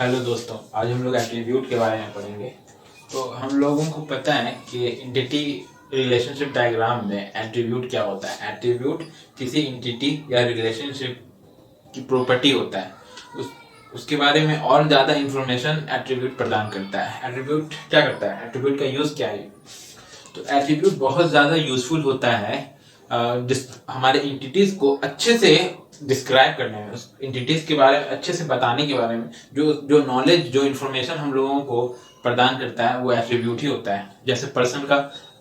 Hello दोस्तों, आज हम लोग एट्रीब्यूट के बारे में पढ़ेंगे। तो हम लोगों को पता है कि एंटिटी रिलेशनशिप डायग्राम में एट्रीब्यूट क्या होता है। एट्रीब्यूट किसी एंटिटी या रिलेशनशिप की प्रॉपर्टी होता है। उसके बारे में और ज़्यादा इंफॉर्मेशन एट्रीब्यूट प्रदान करता है। एट्रीब्यूट क्या करता है, एट्रीब्यूट का यूज़ क्या है। तो एट्रीब्यूट बहुत ज़्यादा यूजफुल होता है हमारे इंटिटीज को अच्छे से डिस्क्राइब करने में, उस इंटिटीज के बारे में अच्छे से बताने के बारे में जो जो नॉलेज, जो इन्फॉर्मेशन हम लोगों को प्रदान करता है वो एट्रीब्यूट ही होता है। जैसे पर्सन का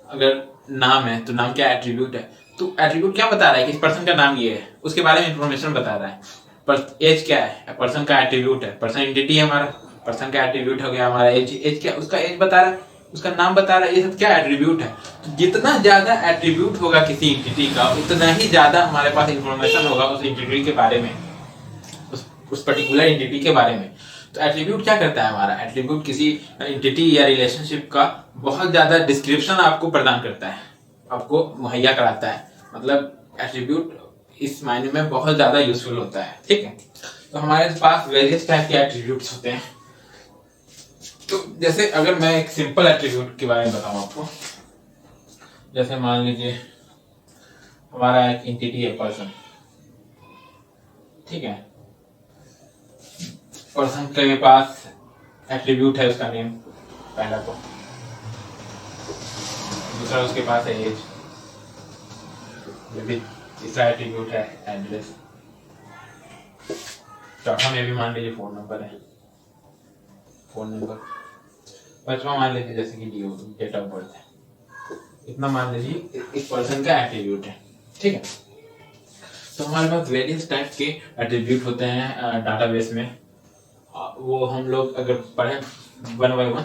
अगर नाम है तो नाम क्या एट्रीब्यूट है। तो एट्रीब्यूट क्या बता रहा है कि इस पर्सन का नाम ये है, उसके बारे में इंफॉर्मेशन बता रहा है। पर एज क्या है, पर्सन का एट्रीब्यूट है, पर्सन एंटिटी है हमारा, पर्सन का एट्रीब्यूट हो गया हमारा एज। एज क्या, उसका एज बता रहा है, उसका नाम बता रहा है, ये सब क्या एट्रीब्यूट है। तो जितना ज्यादा एट्रीब्यूट होगा किसी एंटिटी का, उतना ही ज्यादा हमारे पास इंफॉर्मेशन होगा उस एंटिटी के बारे में, उस पर्टिकुलर एंटिटी के बारे में। तो एट्रीब्यूट क्या करता है, हमारा एट्रीब्यूट किसी एंटिटी या रिलेशनशिप का बहुत ज्यादा डिस्क्रिप्शन आपको प्रदान करता है, आपको मुहैया कराता है। मतलब एट्रीब्यूट इस मायने में बहुत ज्यादा यूजफुल होता है। ठीक है, तो हमारे पास वेरियस टाइप के एट्रीब्यूट्स होते हैं। तो जैसे अगर मैं एक सिंपल एट्रीब्यूट के बारे में बताऊं आपको, जैसे मान लीजिए हमारा एक एंटिटी है पर्सन। ठीक है, पर्सन के पास एट्रीब्यूट है उसका नेम, पहला तो। दूसरा उसके पास है एज, तीसरा एट्रीब्यूट है एड्रेस। चौथा में भी मान लीजिए फोन नंबर है, फोन नंबर। पांचवा मान लीजिए जैसे कि डेट ऑफ बर्थ है। इतना मान लीजिए एक पर्सन का एट्रीब्यूट है। ठीक है, तो हमारे पास वेरियस टाइप के एट्रीब्यूट होते हैं डाटाबेस में। वो हम लोग अगर पढ़ें वन बाय वन,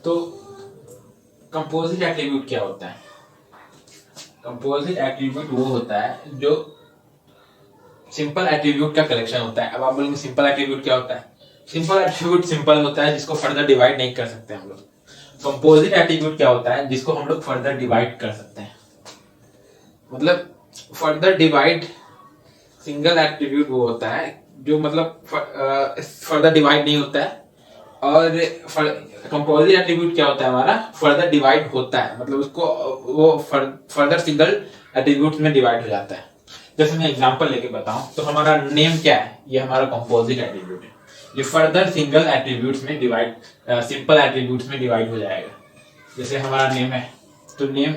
तो कंपोजिट एट्रीब्यूट क्या होता है। कंपोजिट एट्रीब्यूट वो होता है जो सिंपल एट्रीब्यूट का कलेक्शन होता है। अब आप बोलेंगे सिंपल एट्रीब्यूट क्या होता है। सिंपल एट्रीब्यूट सिंपल होता है जिसको फर्दर डिवाइड नहीं कर सकते हम लोग। कंपोजिट एट्रीब्यूट क्या होता है, जिसको हम लोग फर्दर डिवाइड कर सकते हैं। मतलब फर्दर डिवाइड, सिंगल एट्रीब्यूट वो होता है जो मतलब फर्दर डिवाइड नहीं होता है। और कंपोजिट एट्रीब्यूट क्या होता है, हमारा फर्दर डिवाइड होता है, मतलब उसको वो फर्दर सिंगल एट्रीब्यूट में डिवाइड हो जाता है। जैसे मैं एग्जांपल लेके बताऊं तो हमारा नेम क्या है, ये हमारा कंपोजिट एट्रीब्यूट है। ये फर्दर सिंगल एट्रीब्यूट्स में डिवाइड, सिंपल एट्रीब्यूट्स में डिवाइड हो जाएगा। जैसे हमारा नेम है तो नेम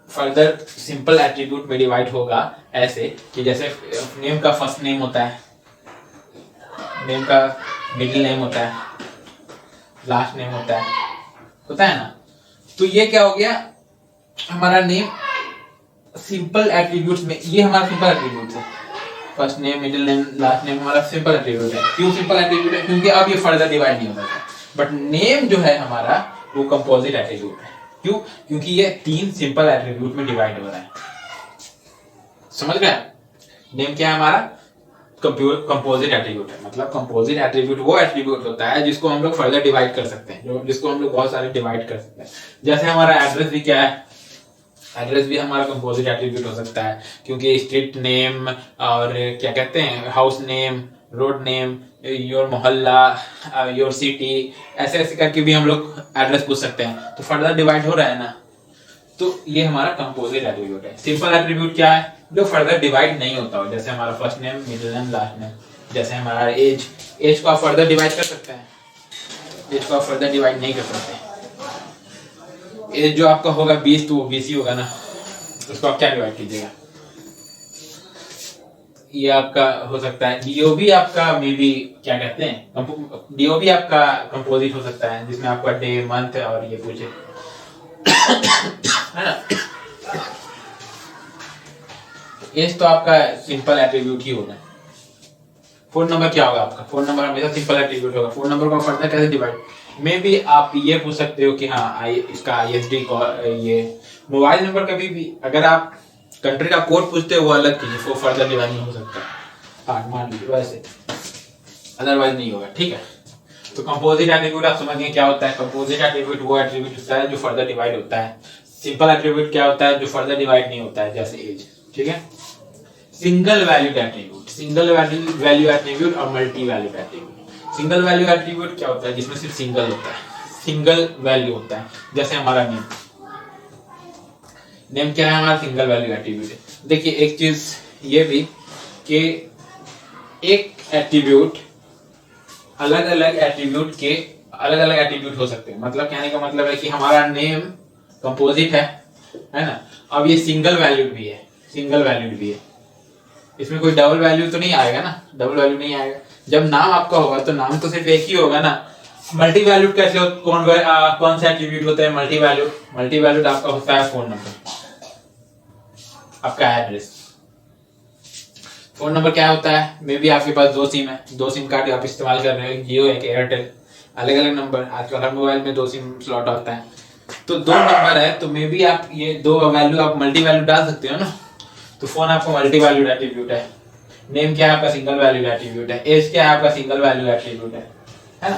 फर्दर सिंपल एट्रीब्यूट में डिवाइड होगा ऐसे कि जैसे नेम का फर्स्ट नेम होता है, नेम का मिडिल नेम होता है, लास्ट नेम होता है ना। तो ये क्या हो गया, हमारा नेम सिंपल एट्रीब्यूट्स में, ये हमारा सिंपल एट्रीब्यूट है। First name, middle name, last name हमारा सिंपल एट्रीब्यूट है। क्यों सिंपल एट्रीब्यूट है, क्योंकि अब ये फर्दर डिवाइड नहीं होता है। बट नेम जो है हमारा वो कंपोजिट एट्रीब्यूट है। क्यों, क्योंकि ये तीन सिंपल एट्रीब्यूट में डिवाइड हो रहा है। समझ गए, नेम क्या है हमारा कंपोजिट एट्रीब्यूट है। मतलब कंपोजिट एट्रीब्यूट वो एट्रीब्यूट होता है जिसको हम लोग फर्दर डिवाइड कर सकते हैं, जिसको हम लोग बहुत सारे डिवाइड कर सकते हैं। जैसे हमारा एड्रेस भी क्या है, एड्रेस भी हमारा कंपोजिट एट्रीब्यूट हो सकता है, क्योंकि स्ट्रीट नेम और क्या कहते हैं, house name, road name, your मोहल्ला, योर सिटी, ऐसे ऐसे करके भी हम लोग एड्रेस पूछ सकते हैं। तो फर्दर डिवाइड हो रहा है ना, तो ये हमारा कंपोजिट एट्रीब्यूट है। सिंपल एट्रीब्यूट क्या है, जो फर्दर डिवाइड नहीं होता हो, जैसे हमारा first name, middle name, last name. जैसे हमारा एज, एज को आप फर्दर डिवाइड कर सकते हैं, एज को आप फर्दर डिवाइड नहीं कर सकते। एज जो आपका होगा 20, तो वो 20 ही होगा ना, उसको आप क्या डिवाइड कीजिएगा। ये आपका हो सकता है डीओबी, आपका मे बी क्या कहते हैं, डीओबी आपका कंपोजिट हो सकता है, जिसमें आपका डे, मंथ और ये पूछे है ना। एज तो आपका सिंपल एट्रीब्यूट ही होगा। फोन नंबर क्या होगा आपका, फोन नंबर हमेशा सिंपल एट्रीब्यूट होगा। फोन नंबर को फर्दर कैसे डिवाइड, मे बी आप ये पूछ सकते हो कि हाँ इसका ISD ये मोबाइल नंबर कभी भी अगर आप कंट्री का कोड पूछते हो वो अलग चीज, वो फर्दर डिवाइड नहीं हो सकता। हाँ मान लीजिए वैसे, अदरवाइज नहीं होगा। ठीक है, तो कंपोजिट एट्रीब्यूट आप समझ गए क्या होता है। कंपोजिट एट्रीब्यूट वो एट्रीब्यूट होता है जो फर्दर डिवाइड होता है। सिंपल एट्रीब्यूट क्या होता है, जो फर्दर डिवाइड नहीं होता है, जैसे एज। ठीक है, single valued attribute, single value attribute और multi valued attribute. Single value attribute क्या होता है? जिसमें सिर्फ सिंगल होता है, सिंगल वैल्यू होता है। जैसे हमारा नेम, नेम क्या है? हमारा सिंगल वैल्यू एट्रीब्यूट है। देखिए एक चीज ये भी कि एक एट्रीब्यूट अलग अलग एट्रीब्यूट के अलग अलग एट्रीब्यूट हो सकते हैं। मतलब कहने का मतलब है कि हमारा नेम कंपोजिट है ना। अब ये सिंगल वैल्यूड भी है, सिंगल वैल्यूड भी है, इसमें कोई डबल वैल्यू तो नहीं आएगा ना, डबल वैल्यू नहीं आएगा। जब नाम आपका होगा तो नाम तो सिर्फ एक ही होगा ना। मल्टी वैल्यूड कैसे हो? कौन सा एट्रीब्यूट होता है मल्टी वैल्यूड? मल्टी वैल्यूड आपका होता है फोन नंबर, आपका एड्रेस। फोन नंबर क्या होता है? मे बी आपके पास दो सिम है, दो सिम कार्ड आप इस्तेमाल कर रहे हो, जियो एक एयरटेल, अलग अलग नंबर। आजकल हर मोबाइल में दो सिम स्लॉट होता है, तो दो नंबर है, तो मे बी आप ये दो वैल्यू आप मल्टी वैल्यू डाल सकते हो ना। तो फोन आपका मल्टी वैल्यूड एट्रीब्यूट है। नेम क्या है आपका? सिंगल वैल्यूड एट्रीब्यूट है। एज क्या है आपका? सिंगल वैल्यू एट्रीब्यूट है ना।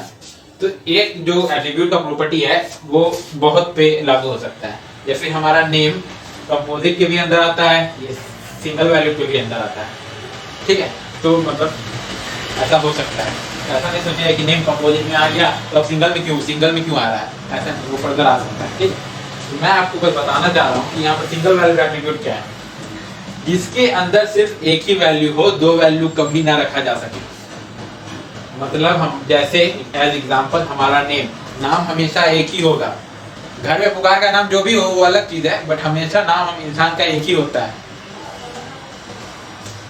तो एक जो एट्रीब्यूट का प्रॉपर्टी है वो बहुत पे लागू हो सकता है। जैसे हमारा नेम कंपोजिट के भी अंदर आता है, ये सिंगल वैल्यू के भी अंदर आता है, ठीक है। तो मतलब ऐसा हो सकता है, ऐसा नहीं सोचिए कि नेम कंपोजिट में आ गया तो अब सिंगल में क्यों आ रहा है, ऐसा नहीं, वो फर्दर आ सकता है, ठीक है। तो मैं आपको बस बताना चाह रहा हूँ कि यहाँ पर सिंगल वैल्यू एट्रीब्यूट क्या है, जिसके अंदर सिर्फ एक ही वैल्यू हो, दो वैल्यू कभी ना रखा जा सके। मतलब हम जैसे एज एग्जांपल हमारा नेम, नाम हमेशा एक ही होगा। घर में पुकार का नाम जो भी हो वो अलग चीज है, बट हमेशा नाम हम इंसान का एक ही होता है।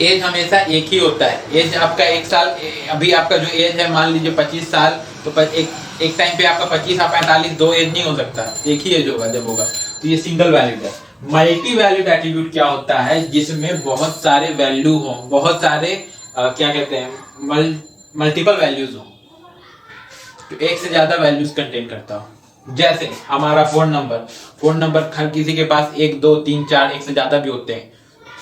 एज हमेशा एक ही होता है। एज आपका 1 साल, अभी आपका जो एज है मान लीजिए 25 साल, तो एक टाइम पे आपका 25 या 45 दो एज नहीं हो सकता, एक ही एज होगा जब होगा। तो ये सिंगल वैल्यूड है। मल्टी वैल्यूड एट्रीब्यूट क्या होता है? जिसमें बहुत सारे वैल्यू हो, बहुत सारे क्या कहते हैं, मल्टीपल वैल्यूज हो, तो एक से ज्यादा वैल्यूज कंटेन करता हो। जैसे हमारा फोन नंबर हर किसी के पास 1 2 3 4 एक से ज्यादा भी होते हैं,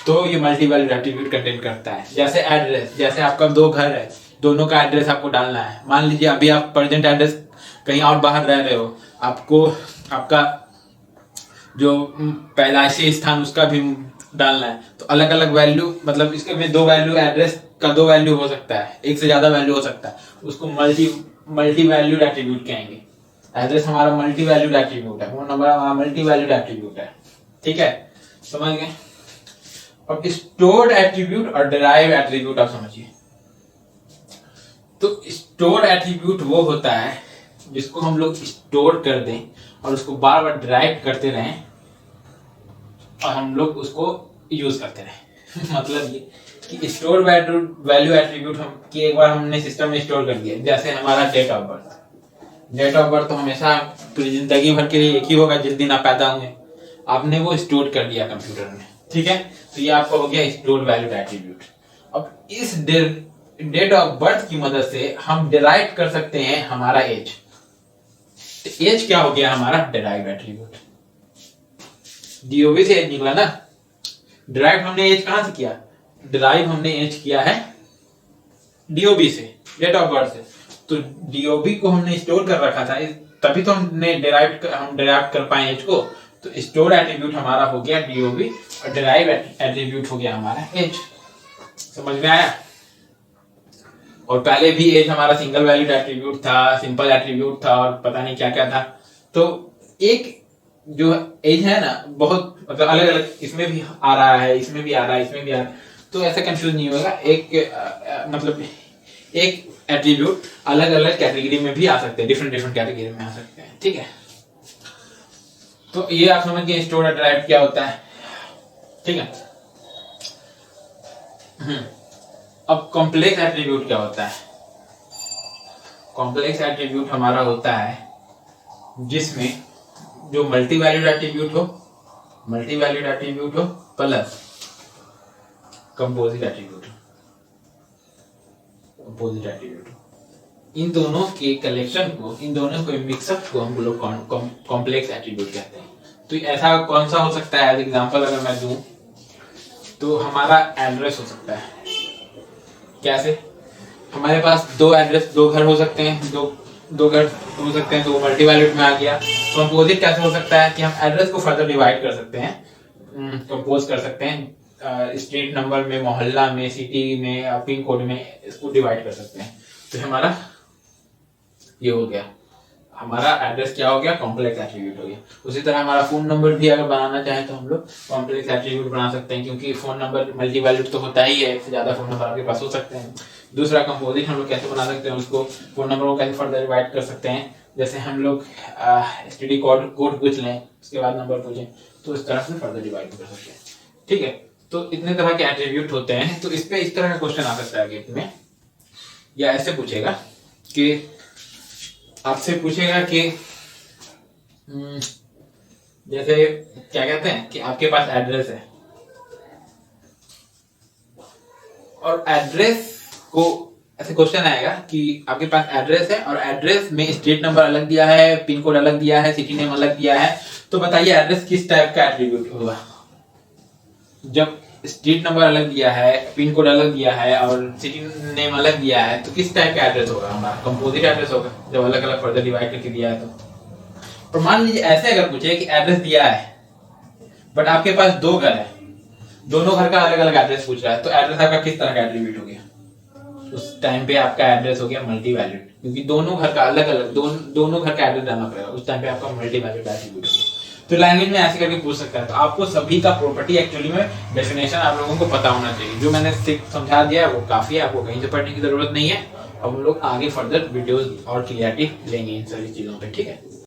तो ये मल्टी वैल्यूड एट्रीब्यूट कंटेन करता है। जैसे एड्रेस, जैसे आपका दो घर है, दोनों का एड्रेस आपको डालना है। मान लीजिए अभी आप प्रेजेंट एड्रेस कहीं और बाहर रह रहे हो, आपको आपका जो पैदाइशी स्थान उसका भी डालना है, तो अलग अलग वैल्यू, मतलब इसके में दो वैल्यू, एड्रेस का दो वैल्यू हो सकता है, एक से ज्यादा वैल्यू हो सकता है, उसको मल्टी वैल्यूड एट्रीब्यूट कहेंगे। एड्रेस हमारा मल्टी वैल्यूड एट्रीब्यूट है, फोन नंबर हमारा मल्टी वैल्यूड एट्रीब्यूट है, ठीक है, समझ गए। अब स्टोर्ड एट्रीब्यूट और डिराइव एट्रीब्यूट आप समझिए। तो स्टोर्ड एट्रीब्यूट वो होता है जिसको हम लोग स्टोर कर दें और उसको बार बार डिराइव करते रहें और हम लोग उसको यूज करते रहें। मतलब ये कि स्टोर वैल्यू एट्रीब्यूट हम कि एक बार हमने सिस्टम में स्टोर कर दिया, जैसे हमारा डेट ऑफ बर्थ तो हमेशा पूरी जिंदगी भर के लिए एक ही होगा, जिस दिन आप पैदा हुए आपने वो स्टोर कर दिया कंप्यूटर में, ठीक है। तो ये आपका हो गया स्टोर वैल्यूड एट्रीब्यूट। अब इस डेट ऑफ बर्थ की मदद से हम डिराइव कर सकते हैं हमारा एज। एज क्या हो गया? हमारा डिराइव एट्रीब्यूट। डीओबी से एज निकला ना, डिराइव हमने एज कहां से किया? डिराइव हमने एज किया है डीओबी से, डेट ऑफ बर्थ से। तो डीओबी को हमने स्टोर कर रखा था, तभी तो हमने हम डिराइव कर पाए एज को। तो स्टोर एट्रीब्यूट हमारा हो गया डीओबी और डिराइव एट्रीब्यूट हो गया हमारा एज। समझ में आया? और पहले भी एज हमारा सिंगल वैल्यूड एट्रीब्यूट था, सिंपल एट्रीब्यूट था और पता नहीं क्या क्या था। तो एक जो एज है ना, बहुत मतलब अलग अलग, इसमें भी आ रहा है, इसमें भी आ रहा है, इसमें भी आ रहा है, तो ऐसा कंफ्यूज नहीं होगा। मतलब एक एट्रीब्यूट अलग अलग कैटेगरी में भी आ सकते हैं, डिफरेंट कैटेगरी में आ सकते हैं, ठीक है। तो ये आप समझ गए स्टोर डिराइव क्या होता है, ठीक है। अब कॉम्प्लेक्स एट्रीब्यूट क्या होता है? कॉम्प्लेक्स एट्रीब्यूट हमारा होता है जिसमें जो मल्टी वैल्यूड एट्रीब्यूट हो प्लस कंपोजिट एट्रीब्यूट, इन दोनों के कलेक्शन को, इन दोनों के मिक्सअप को हम लोग कॉम्प्लेक्स एट्रीब्यूट कहते हैं। तो ऐसा कौन सा हो सकता है? एज एग्जांपल अगर मैं दूं तो हमारा एड्रेस हो सकता है। कैसे? हमारे पास दो एड्रेस, दो घर हो सकते हैं, दो घर हो सकते हैं, तो मल्टी वैल्यूड में आ गया। कंपोजिट कैसे हो सकता है? कि हम एड्रेस को फर्दर डिवाइड कर सकते हैं, कंपोज कर सकते हैं, स्ट्रीट नंबर में, मोहल्ला में, सिटी में, पिन कोड में इसको डिवाइड कर सकते हैं। तो हमारा ये हो गया हमारा एड्रेस, क्या हो गया, कॉम्प्लेक्स एट्रीब्यूट हो गया। उसी तरह हमारा फोन नंबर भी अगर बनाना चाहे तो हम लोग कॉम्प्लेक्स एट्रीब्यूट बना सकते हैं, क्योंकि फोन नंबर मल्टी वैल्यूड तो होता ही है, इससे ज्यादा फोन नंबर आपके पास हो सकते हैं। दूसरा कंपोजिट हम लोग कैसे बना सकते हैं उसको, फोन नंबर को कैसे फर्दर डिवाइड कर सकते हैं, जैसे हम लोग एसटीडी कोड पूछ लें उसके बाद नंबर पूछें, तो इस तरह से फर्दर डिवाइड कर सकते हैं। ठीक है, तो इतने तरह के एट्रीब्यूट होते हैं। तो इस पे इस तरह का क्वेश्चन आ सकता है गेट में, या ऐसे पूछेगा कि आपसे पूछेगा कि जैसे क्या कहते हैं कि आपके पास एड्रेस है और एड्रेस को ऐसे क्वेश्चन आएगा कि आपके पास एड्रेस है और एड्रेस में स्ट्रीट नंबर अलग दिया है, पिन कोड अलग दिया है, सिटी नेम अलग दिया है, तो बताइए एड्रेस किस टाइप का एट्रीब्यूट होगा। जब स्ट्रीट नंबर अलग दिया है, पिन कोड अलग दिया है और सिटी नेम अलग दिया है, तो किस टाइप का एड्रेस होगा हमारा, कंपोजिट एड्रेस होगा, जब अलग अलग फर्दर डिवाइड करके दिया है तो मान लीजिए ऐसे अगर पूछे कि एड्रेस दिया है बट आपके पास दो घर है, दोनों घर का अलग अलग एड्रेस पूछ रहा है, तो एड्रेस आपका किस तरह का एट्रीब्यूट हो गया, उस टाइम पे आपका एड्रेस हो गया मल्टी वैल्यूड, क्योंकि दोनों घर का अलग अलग दोनों घर का एड्रेस डालना पड़ेगा, उस टाइम पे आपका मल्टी वैल्यूड एट्रीब्यूट हो गया। तो लैंग्वेज में ऐसे करके पूछ सकता है। तो आपको सभी का प्रॉपर्टी एक्चुअली में डेफिनेशन आप लोगों को पता होना चाहिए। जो मैंने समझा दिया है वो काफी है, आपको कहीं से पढ़ने की जरूरत नहीं है। अब हम लोग आगे फर्दर वीडियोस और क्लियरिटी लेंगे इन सभी चीजों पे, ठीक है।